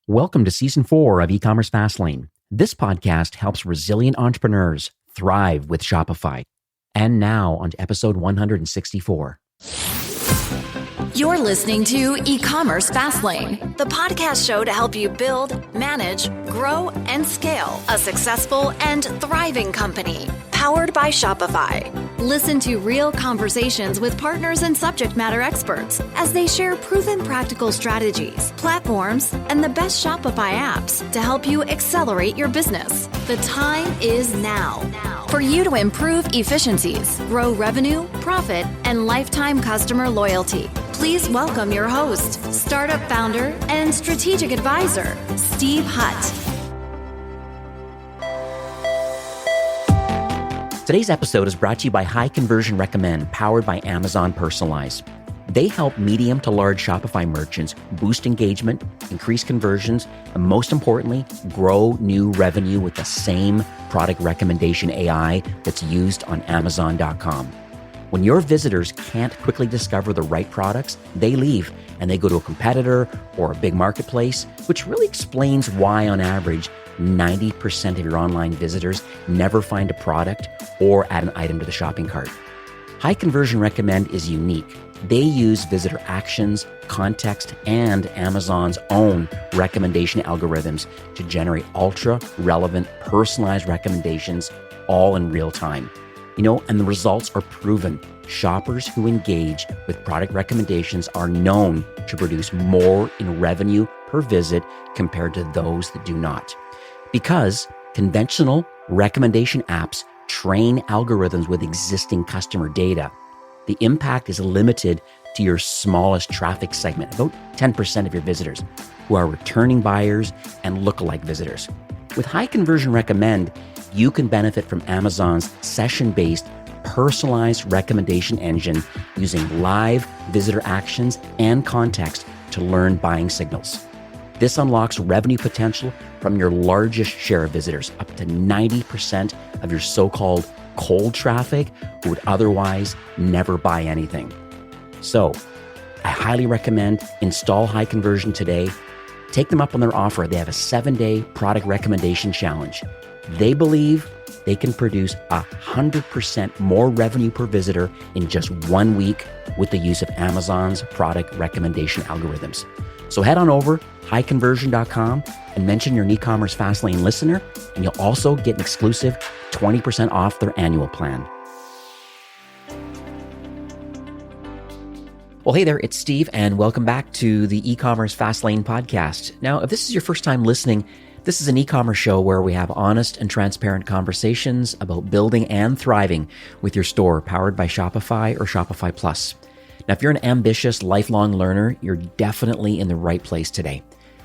Welcome to Season 4 of E-commerce Fastlane. This podcast helps resilient entrepreneurs thrive with Shopify. And now on to episode 164. You're listening to E-commerce Fastlane, the podcast show to help you build, manage, grow, and scale a successful and thriving company, powered by Shopify. Listen to real conversations with partners and subject matter experts as they share proven practical strategies, platforms, and the best Shopify apps to help you accelerate your business. The time is now for you to improve efficiencies, grow revenue, profit, and lifetime customer loyalty. Please welcome your host, startup founder, and strategic advisor, Steve Hutt. Today's episode is brought to you by High Conversion Recommend, powered by Amazon Personalize. They help medium to large Shopify merchants boost engagement, increase conversions, and most importantly, grow new revenue with the same product recommendation AI that's used on Amazon.com. When your visitors can't quickly discover the right products, they leave and they go to a competitor or a big marketplace, which really explains why, on average, 90% of your online visitors never find a product or add an item to the shopping cart. High Conversion Recommend is unique. They use visitor actions, context, and Amazon's own recommendation algorithms to generate ultra-relevant, personalized recommendations all in real time. And the results are proven. Shoppers who engage with product recommendations are known to produce more in revenue per visit compared to those that do not. Because conventional recommendation apps train algorithms with existing customer data, the impact is limited to your smallest traffic segment, about 10% of your visitors, who are returning buyers and lookalike visitors. With High Conversion Recommend, you can benefit from Amazon's session-based personalized recommendation engine using live visitor actions and context to learn buying signals. This unlocks revenue potential from your largest share of visitors, up to 90% of your so-called cold traffic who would otherwise never buy anything. So, I highly recommend install High Conversion today. Take them up on their offer. They have a 7-day product recommendation challenge. They believe they can produce 100% more revenue per visitor in just 1 week with the use of Amazon's product recommendation algorithms. So head on over highconversion.com and mention you're an E-commerce Fastlane listener, and you'll also get an exclusive 20% off their annual plan. Well, hey there, it's Steve, and welcome back to the E-commerce Fastlane podcast. Now, if this is your first time listening, this is an e-commerce show where we have honest and transparent conversations about building and thriving with your store, powered by Shopify or Shopify Plus. Now, if you're an ambitious, lifelong learner, you're definitely in the right place today.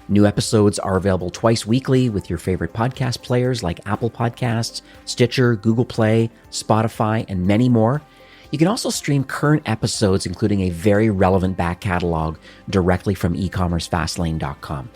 New episodes are available twice weekly with your favorite podcast players like Apple Podcasts, Stitcher, Google Play, Spotify, and many more. You can also stream current episodes, including a very relevant back catalog, directly from ecommercefastlane.com.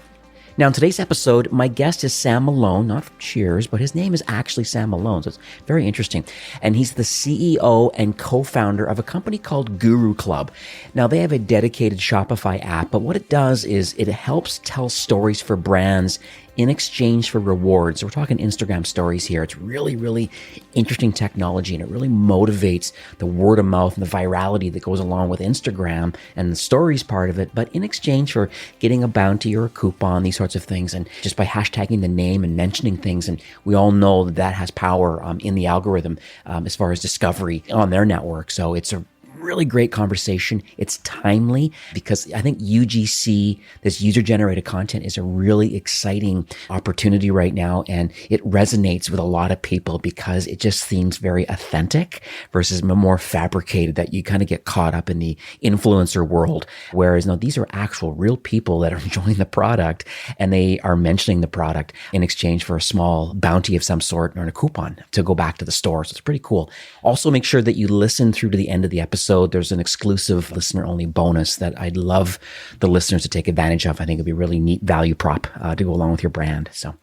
Now, in today's episode, my guest is Sam Malone, not from Cheers, but his name is actually Sam Malone, so it's very interesting. And he's the CEO and co-founder of a company called Guru Club. Now, they have a dedicated Shopify app, but what it does is it helps tell stories for brands in exchange for rewards. So we're talking Instagram stories here. It's really, really interesting technology, and it really motivates the word of mouth and the virality that goes along with Instagram and the stories part of it. But in exchange for getting a bounty or a coupon, these sorts of things, and just by hashtagging the name and mentioning things, and we all know that that has power in the algorithm as far as discovery on their network. So it's a really great conversation. It's timely because I think UGC, this user-generated content, is a really exciting opportunity right now, and it resonates with a lot of people because it just seems very authentic versus more fabricated, that you kind of get caught up in the influencer world. Whereas, no, these are actual real people that are enjoying the product, and they are mentioning the product in exchange for a small bounty of some sort or a coupon to go back to the store. So it's pretty cool. Also, make sure that you listen through to the end of the episode. There's an exclusive listener-only bonus that I'd love the listeners to take advantage of. I think it'd be a really neat value prop to go along with your brand. So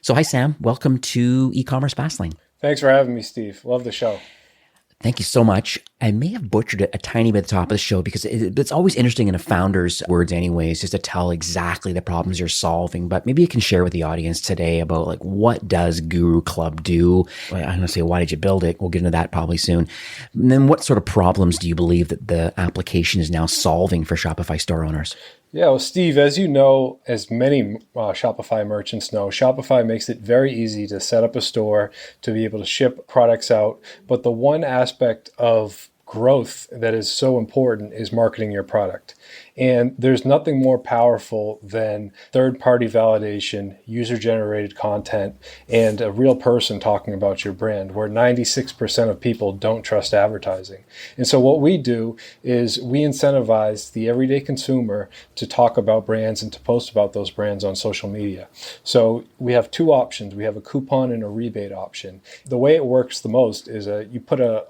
hi, Sam. Welcome to E-commerce Fastlane. Thanks for having me, Steve. Love the show. Thank you so much. I may have butchered it a tiny bit at the top of the show because it's always interesting in a founder's words anyways, just to tell exactly the problems you're solving. But maybe you can share with the audience today about like, what does Guru Club do? I'm going to say, why did you build it? We'll get into that probably soon. And then what sort of problems do you believe that the application is now solving for Shopify store owners? Yeah, well, Steve, as you know, as many Shopify merchants know, Shopify makes it very easy to set up a store, to be able to ship products out. But the one aspect of growth that is so important is marketing your product. And there's nothing more powerful than third-party validation, user-generated content, and a real person talking about your brand, where 96% of people don't trust advertising. And so what we do is we incentivize the everyday consumer to talk about brands and to post about those brands on social media. So we have two options. We have a coupon and a rebate option. The way it works the most is you put a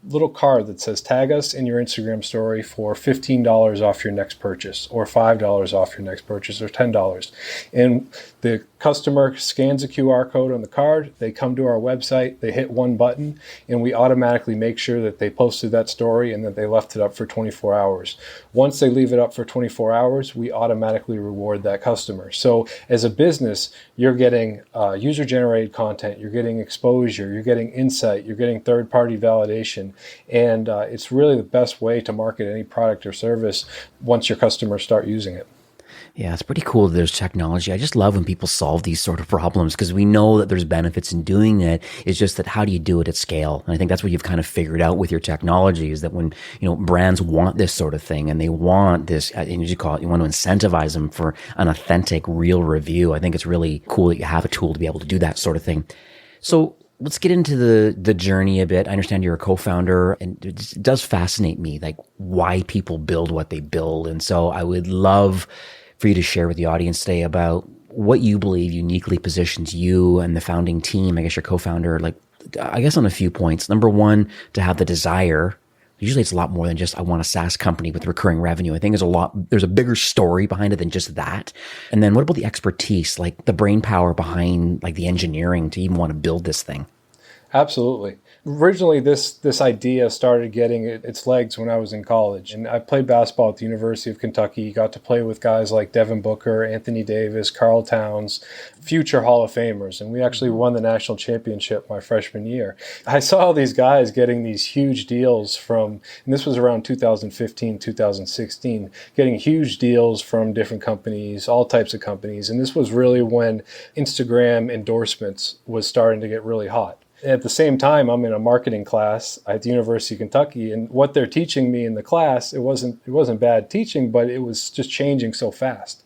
little card that says, tag us in your Instagram story for $15 off your next purchase, or $5 off your next purchase, or $10. And the customer scans a QR code on the card, they come to our website, they hit one button, and we automatically make sure that they posted that story and that they left it up for 24 hours. Once they leave it up for 24 hours, we automatically reward that customer. So as a business, you're getting user-generated content, you're getting exposure, you're getting insight, you're getting third-party validation, and it's really the best way to market any product or service once your customers start using it. Yeah, it's pretty cool that there's technology. I just love when people solve these sort of problems because we know that there's benefits in doing it. It's just that how do you do it at scale? And I think that's what you've kind of figured out with your technology is that when, brands want this sort of thing and they want this, and as you call it, you want to incentivize them for an authentic, real review. I think it's really cool that you have a tool to be able to do that sort of thing. So let's get into the journey a bit. I understand you're a co-founder, and it does fascinate me, like why people build what they build. And so I would love for you to share with the audience today about what you believe uniquely positions you and the founding team, I guess your co-founder, like, I guess on a few points. Number one, to have the desire. Usually it's a lot more than just, I want a SaaS company with recurring revenue. I think there's a bigger story behind it than just that. And then what about the expertise, like the brain power behind like the engineering to even want to build this thing? Absolutely. Originally, this idea started getting its legs when I was in college. And I played basketball at the University of Kentucky, got to play with guys like Devin Booker, Anthony Davis, Karl Towns, future Hall of Famers. And we actually won the national championship my freshman year. I saw all these guys getting these huge deals and this was around 2015, 2016, getting huge deals from different companies, all types of companies. And this was really when Instagram endorsements was starting to get really hot. At the same time, I'm in a marketing class at the University of Kentucky, and what they're teaching me in the class, it wasn't bad teaching, but it was just changing so fast.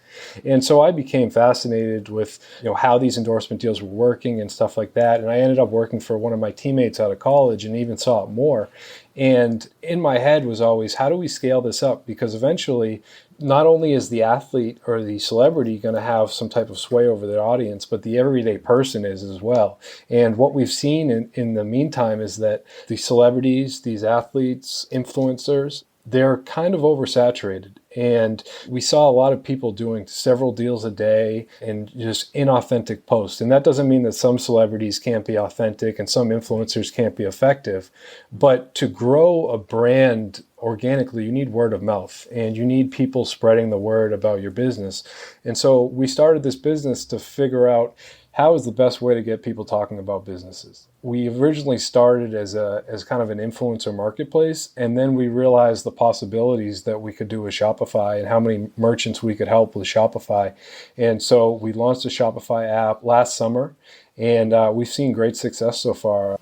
And so I became fascinated with how these endorsement deals were working and stuff like that. And I ended up working for one of my teammates out of college and even saw it more. And in my head was always, how do we scale this up? Because eventually, not only is the athlete or the celebrity going to have some type of sway over their audience, but the everyday person is as well. And what we've seen in the meantime is that the celebrities, these athletes, influencers, they're kind of oversaturated. And we saw a lot of people doing several deals a day and just inauthentic posts. And that doesn't mean that some celebrities can't be authentic and some influencers can't be effective. But to grow a brand organically, you need word of mouth and you need people spreading the word about your business. And so we started this business to figure out how is the best way to get people talking about businesses. We originally started as kind of an influencer marketplace, and then we realized the possibilities that we could do with Shopify and how many merchants we could help with Shopify. And so we launched a Shopify app last summer, and we've seen great success so far.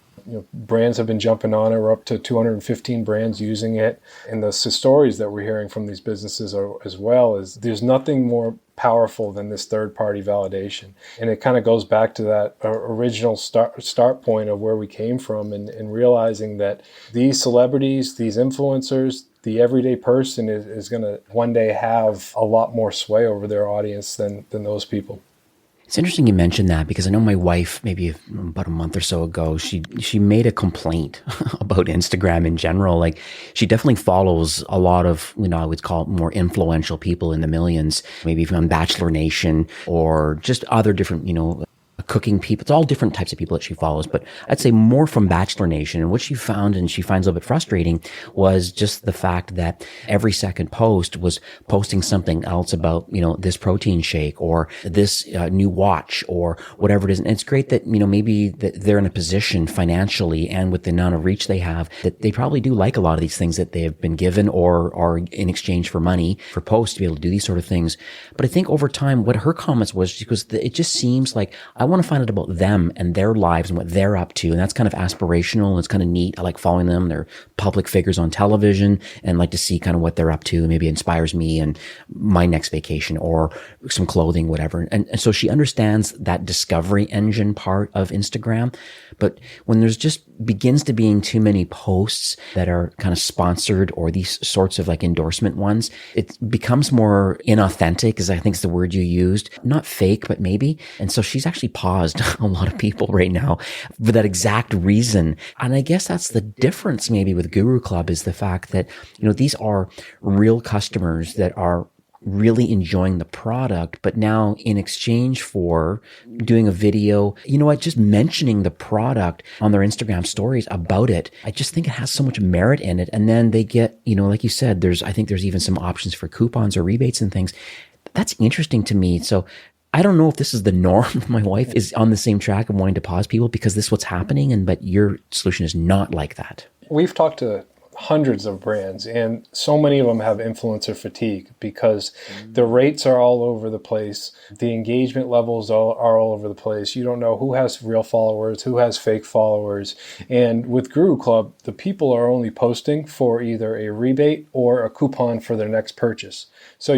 Brands have been jumping on it. We're up to 215 brands using it. And the stories that we're hearing from these businesses as well is there's nothing more powerful than this third-party validation. And it kind of goes back to that original start point of where we came from and realizing that these celebrities, these influencers, the everyday person is going to one day have a lot more sway over their audience than those people. It's interesting you mentioned that because I know my wife, maybe about a month or so ago, she made a complaint about Instagram in general. Like she definitely follows a lot of, I would call it more influential people in the millions, maybe from Bachelor Nation or just other different, cooking people. It's all different types of people that she follows, but I'd say more from Bachelor Nation. And what she found, and she finds a little bit frustrating, was just the fact that every second post was posting something else about, this protein shake or this new watch or whatever it is. And it's great that, maybe that they're in a position financially and with the amount of reach they have that they probably do like a lot of these things that they have been given or are in exchange for money for posts to be able to do these sort of things. But I think over time, what her comments was, she goes, it just seems like I want to find out about them and their lives and what they're up to. And that's kind of aspirational and it's kind of neat. I like following them. They're public figures on television and like to see kind of what they're up to. Maybe it inspires me and my next vacation or some clothing, whatever. And so she understands that discovery engine part of Instagram. But when there's just begins to being too many posts that are kind of sponsored or these sorts of like endorsement ones, it becomes more inauthentic, is I think is the word you used. Not fake, but maybe. And so she's actually paused a lot of people right now for that exact reason. And I guess that's the difference maybe with Guru Club is the fact that, these are real customers that are really enjoying the product, but now in exchange for doing a video, just mentioning the product on their Instagram stories about it, I just think it has so much merit in it. And then they get, like you said, I think there's even some options for coupons or rebates and things. That's interesting to me. So I don't know if this is the norm. My wife is on the same track of wanting to pause people because this is what's happening, but your solution is not like that. We've talked to hundreds of brands, and so many of them have influencer fatigue because the rates are all over the place. The engagement levels are all over the place. You don't know who has real followers, who has fake followers. And with Guru Club, the people are only posting for either a rebate or a coupon for their next purchase. So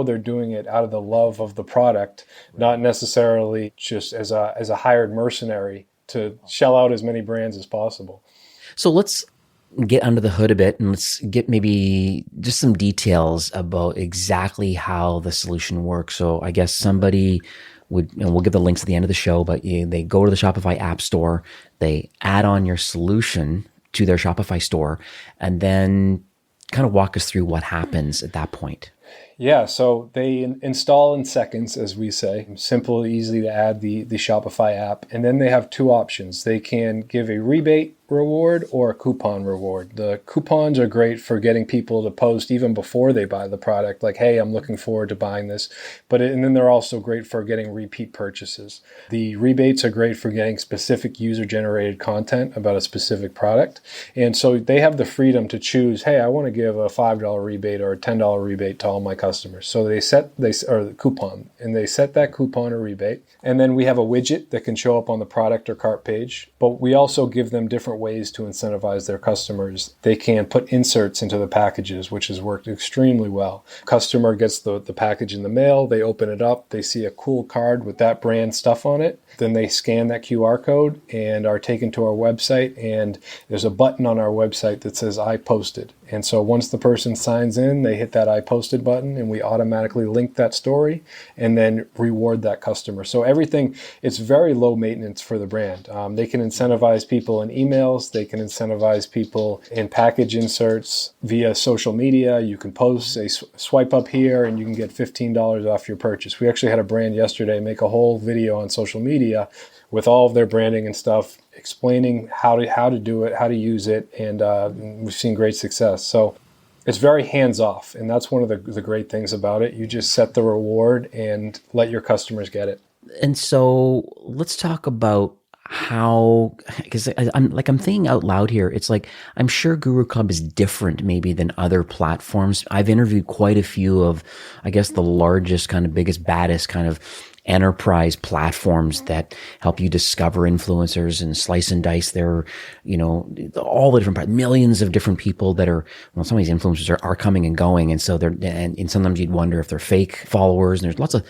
they're doing it out of the love of the product, not necessarily just as a hired mercenary to shell out as many brands as possible. So let's get under the hood a bit and let's get maybe just some details about exactly how the solution works. So I guess somebody would, and we'll give the links at the end of the show, but they go to the Shopify app store, they add on your solution to their Shopify store, and then kind of walk us through what happens at that point. Yeah, so they install in seconds, as we say. Simple, easy to add the Shopify app. And then they have two options. They can give a rebate reward or a coupon reward. The coupons are great for getting people to post even before they buy the product, like, hey, I'm looking forward to buying this. And then they're also great for getting repeat purchases. The rebates are great for getting specific user-generated content about a specific product. And so they have the freedom to choose, hey, I want to give a $5 rebate or a $10 rebate to all my customers. So they set the coupon, and they set that coupon or rebate. And then we have a widget that can show up on the product or cart page. But we also give them different ways to incentivize their customers. They can put inserts into the packages, which has worked extremely well. Customer gets the package in the mail, they open it up, they see a cool card with that brand stuff on it. Then they scan that QR code and are taken to our website, and there's a button on our website that says I posted. And so once the person signs in, they hit that I posted button and we automatically link that story and then reward that customer. So everything, it's very low maintenance for the brand. They can incentivize people in emails. They can incentivize people in package inserts via social media. You can post a swipe up here and you can get $15 off your purchase. We actually had a brand yesterday make a whole video on social media with all of their branding and stuff, explaining how to do it, how to use it, and we've seen great success. So it's very hands-off, and that's one of the great things about it. You just set the reward and let your customers get it. And so let's talk about how, because I'm thinking out loud here. It's like, I'm sure Guru Club is different maybe than other platforms. I've interviewed quite a few of, I guess, the largest, kind of biggest, baddest kind of enterprise platforms that help you discover influencers and slice and dice their, all the different millions of different people that are, some of these influencers are coming and going. And so and sometimes you'd wonder if they're fake followers. And there's lots of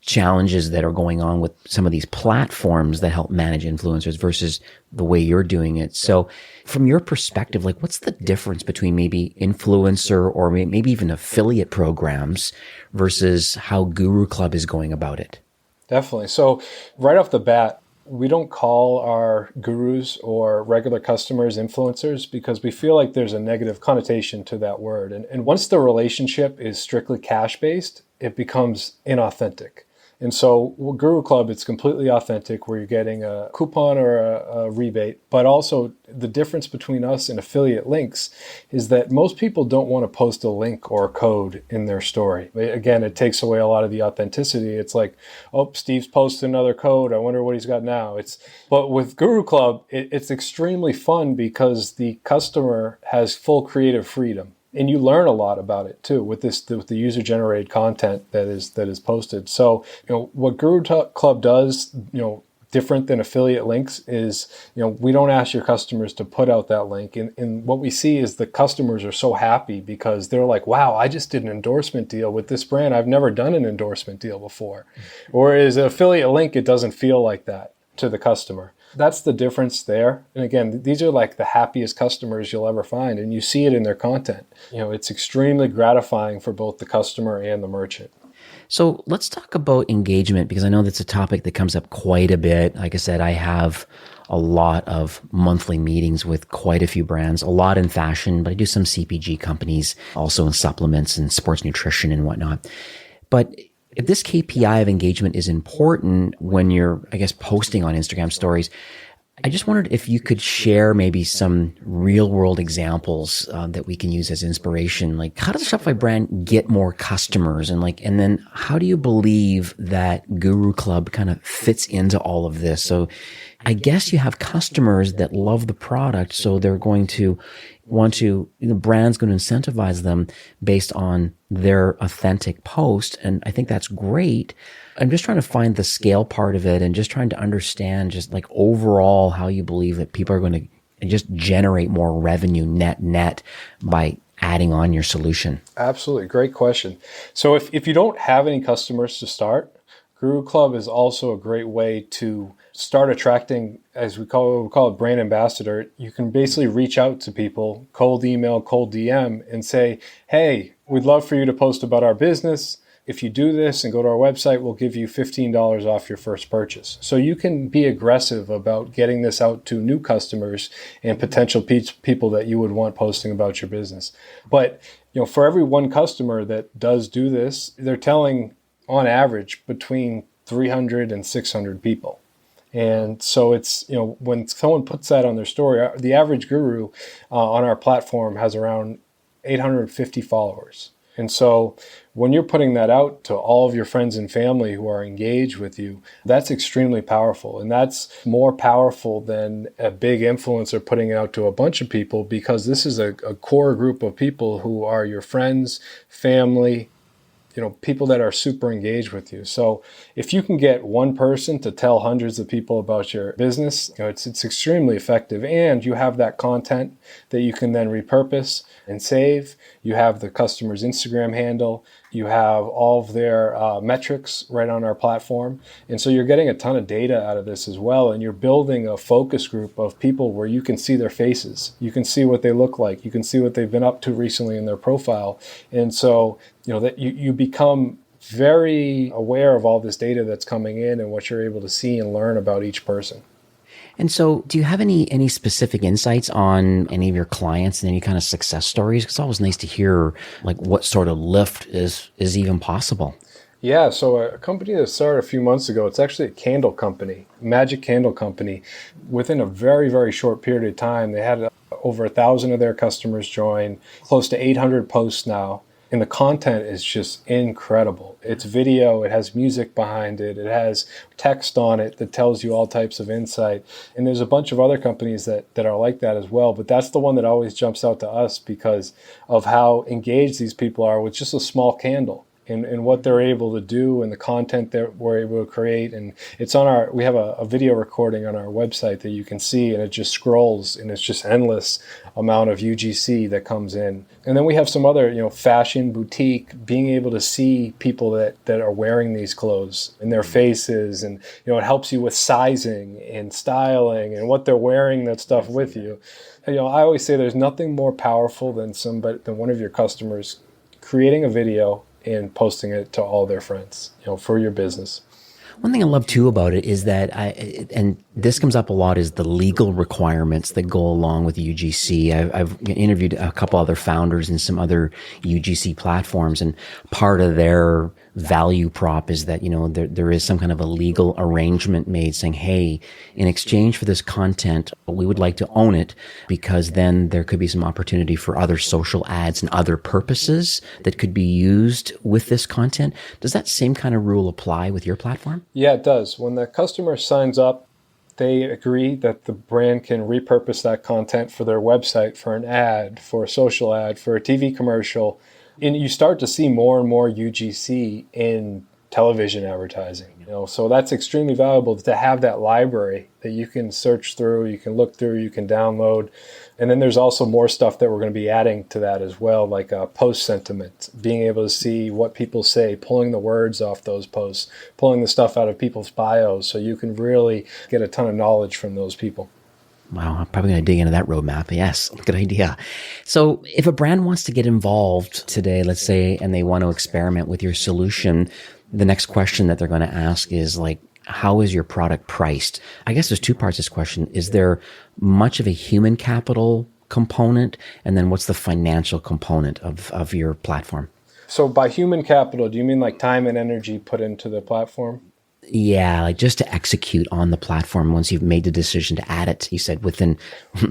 challenges that are going on with some of these platforms that help manage influencers versus the way you're doing it. So from your perspective, like, what's the difference between maybe influencer or maybe even affiliate programs versus how Guru Club is going about it? Definitely. So right off the bat, we don't call our gurus or regular customers influencers because we feel like there's a negative connotation to that word. And once the relationship is strictly cash-based, it becomes inauthentic. And so with Guru Club, it's completely authentic where you're getting a coupon or a rebate. But also the difference between us and affiliate links is that most people don't want to post a link or a code in their story. Again, it takes away a lot of the authenticity. It's like, oh, Steve's posted another code. I wonder what he's got now. But with Guru Club, it's extremely fun because the customer has full creative freedom. And you learn a lot about it too with the user-generated content that is posted. So, what Guru Club does, different than affiliate links is, we don't ask your customers to put out that link. And what we see is the customers are so happy because they're like, wow, I just did an endorsement deal with this brand. I've never done an endorsement deal before. Whereas an affiliate link, it doesn't feel like that to the customer. That's the difference there. And again, these are like the happiest customers you'll ever find, and you see it in their content. It's extremely gratifying for both the customer and the merchant. So let's talk about engagement, because I know that's a topic that comes up quite a bit. Like I said, I have a lot of monthly meetings with quite a few brands, a lot in fashion, but I do some CPG companies, also in supplements and sports nutrition and whatnot. But if this KPI of engagement is important when you're, posting on Instagram stories, I just wondered if you could share maybe some real world examples that we can use as inspiration. Like, how does a Shopify brand get more customers? And then how do you believe that Guru Club kind of fits into all of this? So I guess you have customers that love the product, so they're going to want to, the brand's going to incentivize them based on their authentic post. And I think that's great. I'm just trying to find the scale part of it and just trying to understand just like overall how you believe that people are going to just generate more revenue net by adding on your solution. Absolutely. Great question. So if you don't have any customers to start, Guru Club is also a great way to start attracting, as we call it brand ambassador. You can basically reach out to people, cold email, cold DM, and say, hey, we'd love for you to post about our business. If you do this and go to our website, we'll give you $15 off your first purchase. So you can be aggressive about getting this out to new customers and potential people that you would want posting about your business. But for every one customer that does do this, they're telling on average between 300 and 600 people. And so it's, when someone puts that on their story, the average guru on our platform has around 850 followers. And so when you're putting that out to all of your friends and family who are engaged with you, that's extremely powerful. And that's more powerful than a big influencer putting it out to a bunch of people, because this is a core group of people who are your friends, family, people that are super engaged with you. So if you can get one person to tell hundreds of people about your business, it's extremely effective. And you have that content that you can then repurpose and save. You have the customer's Instagram handle. You have all of their metrics right on our platform. And so you're getting a ton of data out of this as well. And you're building a focus group of people where you can see their faces. You can see what they look like. You can see what they've been up to recently in their profile. And so, that you become very aware of all this data that's coming in and what you're able to see and learn about each person. And so do you have any specific insights on any of your clients and any kind of success stories? It's always nice to hear like what sort of lift is even possible. Yeah, so a company that started a few months ago, it's actually a candle company, magic candle company. Within a very, very short period of time, they had over 1,000 of their customers join, close to 800 posts now. And the content is just incredible. It's video, it has music behind it, it has text on it that tells you all types of insight. And there's a bunch of other companies that are like that as well. But that's the one that always jumps out to us because of how engaged these people are with just a small candle. And what they're able to do and the content that we're able to create. And it's on we have a video recording on our website that you can see, and it just scrolls, and it's just endless amount of UGC that comes in. And then we have some other, fashion, boutique, being able to see people that are wearing these clothes and their faces. And, it helps you with sizing and styling and what they're wearing that stuff with you. I always say there's nothing more powerful than one of your customers creating a video and posting it to all their friends, for your business. One thing I love too about it is that This comes up a lot is the legal requirements that go along with UGC. I've interviewed a couple other founders in some other UGC platforms, and part of their value prop is that, there is some kind of a legal arrangement made saying, hey, in exchange for this content, we would like to own it, because then there could be some opportunity for other social ads and other purposes that could be used with this content. Does that same kind of rule apply with your platform? Yeah, it does. When the customer signs up, they agree that the brand can repurpose that content for their website, for an ad, for a social ad, for a TV commercial. And you start to see more and more UGC in television advertising. So that's extremely valuable to have that library that you can search through, you can look through, you can download. And then there's also more stuff that we're going to be adding to that as well, like post sentiment, being able to see what people say, pulling the words off those posts, pulling the stuff out of people's bios, so you can really get a ton of knowledge from those people. Wow, I'm probably going to dig into that roadmap. Yes, good idea. So if a brand wants to get involved today, let's say, and they want to experiment with your solution, the next question that they're going to ask is like, how is your product priced? I guess there's two parts to this question. Is there much of a human capital component? And then what's the financial component of your platform? So by human capital, do you mean like time and energy put into the platform? Yeah, like just to execute on the platform once you've made the decision to add it. You said within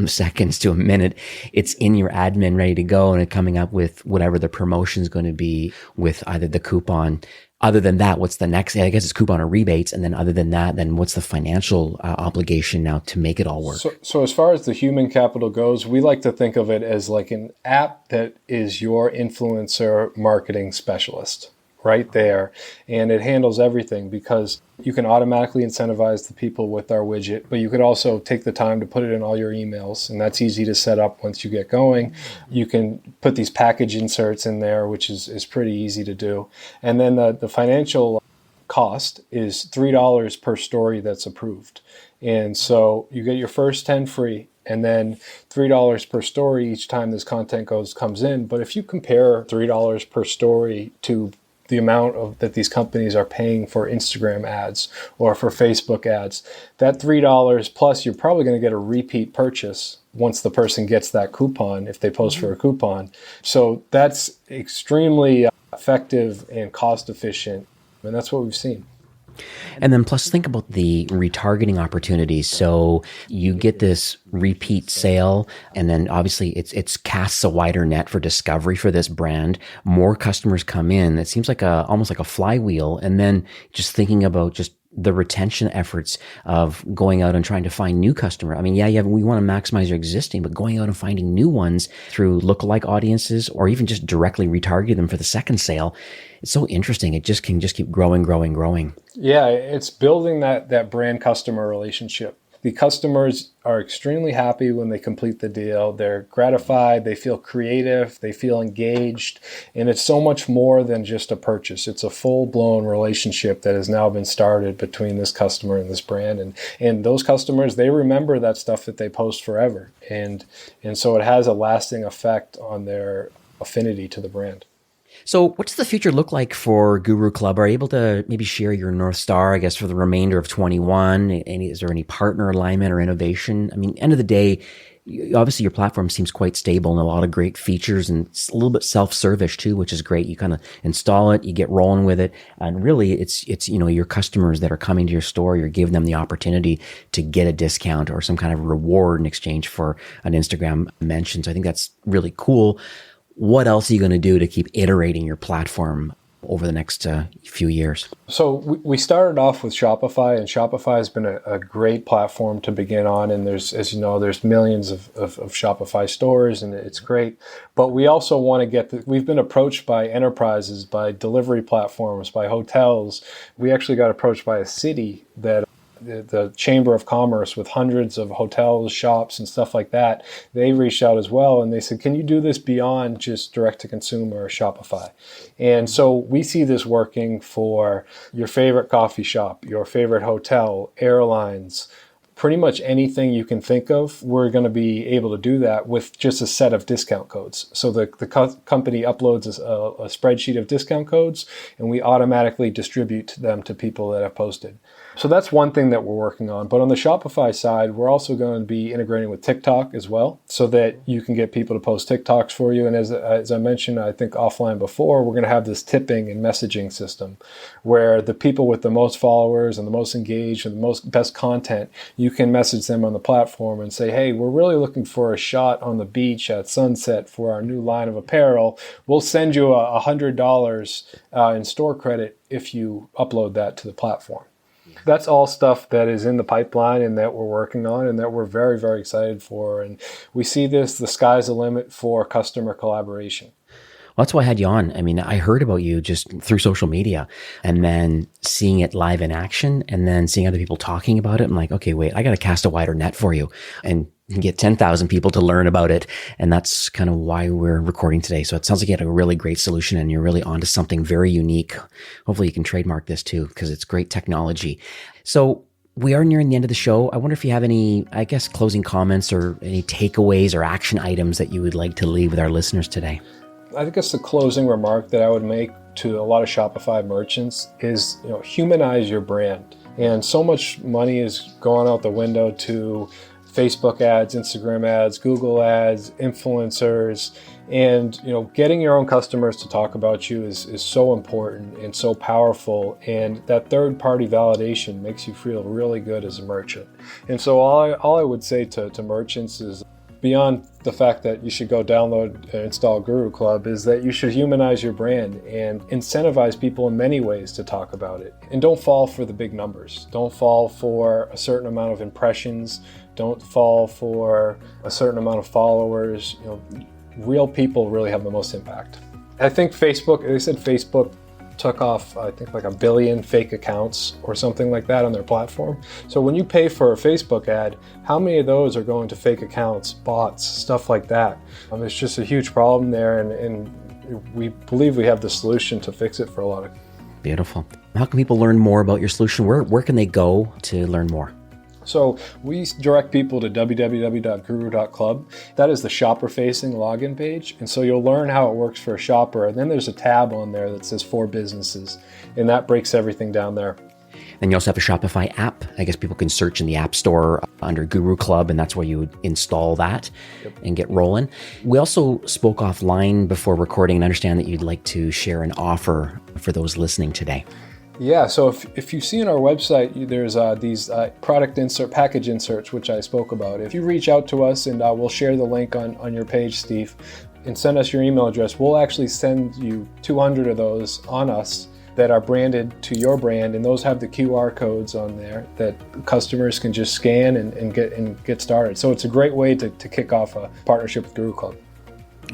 seconds to a minute, it's in your admin ready to go, and it coming up with whatever the promotion is going to be with either the coupon. Other than that, what's the next? I guess it's coupon or rebates. And then other than that, then what's the financial obligation now to make it all work? So as far as the human capital goes, we like to think of it as like an app that is your influencer marketing specialist right there. And it handles everything, because you can automatically incentivize the people with our widget, but you could also take the time to put it in all your emails, and that's easy to set up once you get going. You can put these package inserts in there, which is pretty easy to do. And then the financial cost is $3 per story that's approved. And so you get your first 10 free, and then $3 per story each time this content comes in. But if you compare $3 per story to the amount of that these companies are paying for Instagram ads or for Facebook ads, that $3 plus, you're probably going to get a repeat purchase once the person gets that coupon, if they post for a coupon. So that's extremely effective and cost efficient, and that's what we've seen. And then plus think about the retargeting opportunities. So you get this repeat sale, and then obviously it's casts a wider net for discovery for this brand. More customers come in. It seems like almost like a flywheel. And then just thinking about just the retention efforts of going out and trying to find new customer. I mean, we want to maximize your existing, but going out and finding new ones through lookalike audiences, or even just directly retarget them for the second sale. It's so interesting. It just can just keep growing. Yeah, it's building that brand customer relationship. The customers are extremely happy when they complete the deal. They're gratified, they feel creative, they feel engaged, and it's so much more than just a purchase. It's a full-blown relationship that has now been started between this customer and this brand. And those customers, they remember that stuff that they post forever. And so it has a lasting effect on their affinity to the brand. So what's the future look like for Guru Club? Are you able to maybe share your North Star, I guess, for the remainder of 21? Is there any partner alignment or innovation? I mean, end of the day, obviously your platform seems quite stable and a lot of great features, and it's a little bit self-service too, which is great. You kind of install it, you get rolling with it. And really it's your customers that are coming to your store, you're giving them the opportunity to get a discount or some kind of reward in exchange for an Instagram mention. So I think that's really cool. What else are you going to do to keep iterating your platform over the next few years? So we started off with Shopify, and Shopify has been a great platform to begin on. And there's, as you know, there's millions of Shopify stores, and it's great. But we also want to we've been approached by enterprises, by delivery platforms, by hotels. We actually got approached by a city that the Chamber of Commerce, with hundreds of hotels, shops, and stuff like that, they reached out as well, and they said, can you do this beyond just direct-to-consumer or Shopify? And so we see this working for your favorite coffee shop, your favorite hotel, airlines, pretty much anything you can think of, we're going to be able to do that with just a set of discount codes. So the company uploads a spreadsheet of discount codes, and we automatically distribute them to people that have posted. So that's one thing that we're working on. But on the Shopify side, we're also going to be integrating with TikTok as well, so that you can get people to post TikToks for you. And as I mentioned, I think offline before, we're going to have this tipping and messaging system where the people with the most followers and the most engaged and the best content, you can message them on the platform and say, hey, we're really looking for a shot on the beach at sunset for our new line of apparel. We'll send you $100 in store credit if you upload that to the platform. That's all stuff that is in the pipeline and that we're working on and that we're very, very excited for. And we see the sky's the limit for customer collaboration. Well, that's why I had you on. I mean, I heard about you just through social media and then seeing it live in action and then seeing other people talking about it. I'm like, okay, wait, I got to cast a wider net for you and get 10,000 people to learn about it. And that's kind of why we're recording today. So it sounds like you had a really great solution and you're really onto something very unique. Hopefully you can trademark this too, because it's great technology. So we are nearing the end of the show. I wonder if you have any, I guess, closing comments or any takeaways or action items that you would like to leave with our listeners today. I think it's the closing remark that I would make to a lot of Shopify merchants is, humanize your brand. And so much money is going out the window to Facebook ads, Instagram ads, Google ads, influencers, and getting your own customers to talk about you is so important and so powerful. And that third-party validation makes you feel really good as a merchant. And so all I would say to merchants is, beyond the fact that you should go download and install Guru Club, is that you should humanize your brand and incentivize people in many ways to talk about it. And don't fall for the big numbers. Don't fall for a certain amount of impressions. Don't fall for a certain amount of followers. Real people really have the most impact. I think they said Facebook took off, I think, like 1 billion fake accounts or something like that on their platform. So when you pay for a Facebook ad, how many of those are going to fake accounts, bots, stuff like that? It's just a huge problem there, and we believe we have the solution to fix it for a lot of. Beautiful. How can people learn more about your solution? Where can they go to learn more? So we direct people to www.guru.club. That is the shopper-facing login page. And so you'll learn how it works for a shopper. And then there's a tab on there that says for businesses. And that breaks everything down there. And you also have a Shopify app. I guess people can search in the App Store under Guru Club, and that's where you would install that and get rolling. We also spoke offline before recording and understand that you'd like to share an offer for those listening today. Yeah, so if you see on our website, there's these package inserts, which I spoke about. If you reach out to us, and we'll share the link on your page, Steve, and send us your email address, we'll actually send you 200 of those on us that are branded to your brand, and those have the QR codes on there that customers can just scan and get started. So it's a great way to kick off a partnership with Guru Club.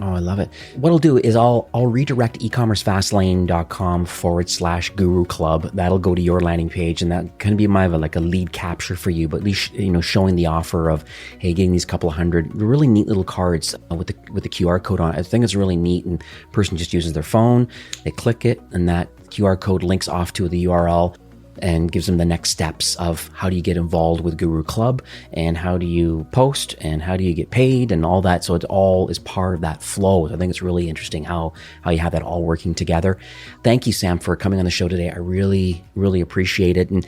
Oh, I love it. What I'll do is I'll redirect ecommercefastlane.com/Guru Club. That'll go to your landing page, and that can be like a lead capture for you, but at least, showing the offer of, hey, getting these couple of hundred really neat little cards with the QR code on it. I think it's really neat, and a person just uses their phone, they click it, and that QR code links off to the URL and gives them the next steps of how do you get involved with Guru Club and how do you post and how do you get paid and all that. So it all is part of that flow. I think it's really interesting how you have that all working together. Thank you, Sam, for coming on the show today. I really, really appreciate it. And,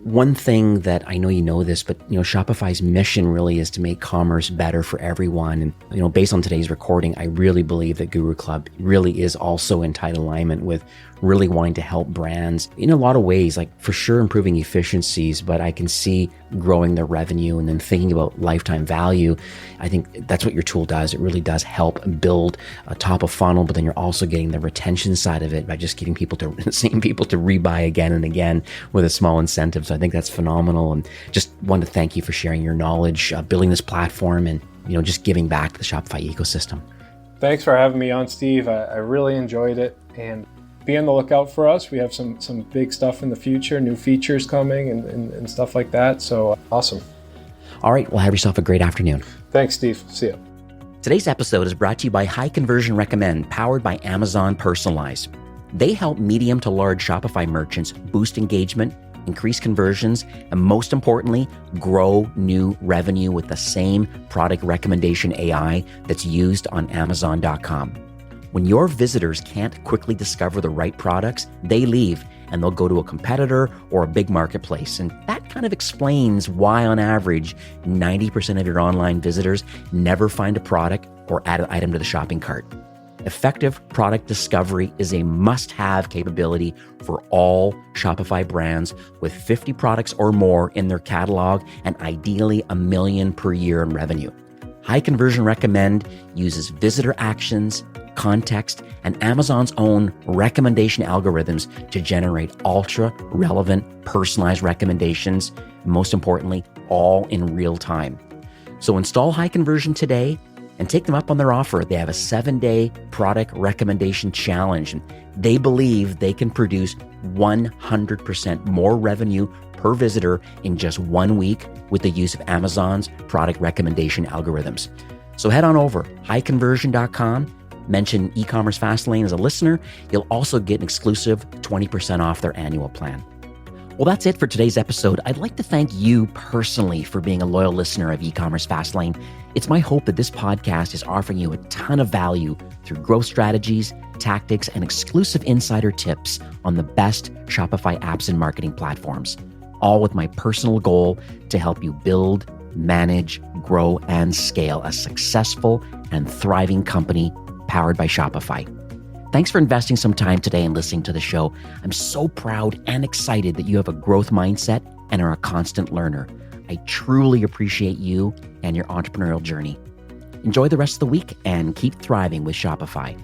one thing that I know you know this, but Shopify's mission really is to make commerce better for everyone. And based on today's recording, I really believe that Guru Club really is also in tight alignment with really wanting to help brands in a lot of ways, like for sure improving efficiencies, but I can see growing their revenue and then thinking about lifetime value. I think that's what your tool does. It really does help build a top of funnel, but then you're also getting the retention side of it by just getting the same people to rebuy again and again with a small incentive. So I think that's phenomenal, and just want to thank you for sharing your knowledge, building this platform, and just giving back to the Shopify ecosystem. Thanks for having me on, Steve. I really enjoyed it, and be on the lookout for us. We have some big stuff in the future, new features coming and stuff like that. So awesome. All right. Well, have yourself a great afternoon. Thanks, Steve. See ya. Today's episode is brought to you by High Conversion Recommend, powered by Amazon Personalize. They help medium to large Shopify merchants boost engagement, increase conversions, and most importantly, grow new revenue with the same product recommendation AI that's used on Amazon.com. When your visitors can't quickly discover the right products, they leave and they'll go to a competitor or a big marketplace. And that kind of explains why, on average, 90% of your online visitors never find a product or add an item to the shopping cart. Effective product discovery is a must-have capability for all Shopify brands with 50 products or more in their catalog and ideally $1 million per year in revenue. High Conversion Recommend uses visitor actions, context, and Amazon's own recommendation algorithms to generate ultra-relevant, personalized recommendations, most importantly, all in real time. So install High Conversion today and take them up on their offer. They have a 7-day product recommendation challenge, and they believe they can produce 100% more revenue per visitor in just 1 week with the use of Amazon's product recommendation algorithms. So head on over, highconversion.com, mention e-commerce Fastlane as a listener. You'll also get an exclusive 20% off their annual plan. Well, that's it for today's episode. I'd like to thank you personally for being a loyal listener of e-commerce Fastlane. It's my hope that this podcast is offering you a ton of value through growth strategies, tactics, and exclusive insider tips on the best Shopify apps and marketing platforms, all with my personal goal to help you build, manage, grow, and scale a successful and thriving company powered by Shopify. Thanks for investing some time today and listening to the show. I'm so proud and excited that you have a growth mindset and are a constant learner. I truly appreciate you and your entrepreneurial journey. Enjoy the rest of the week and keep thriving with Shopify.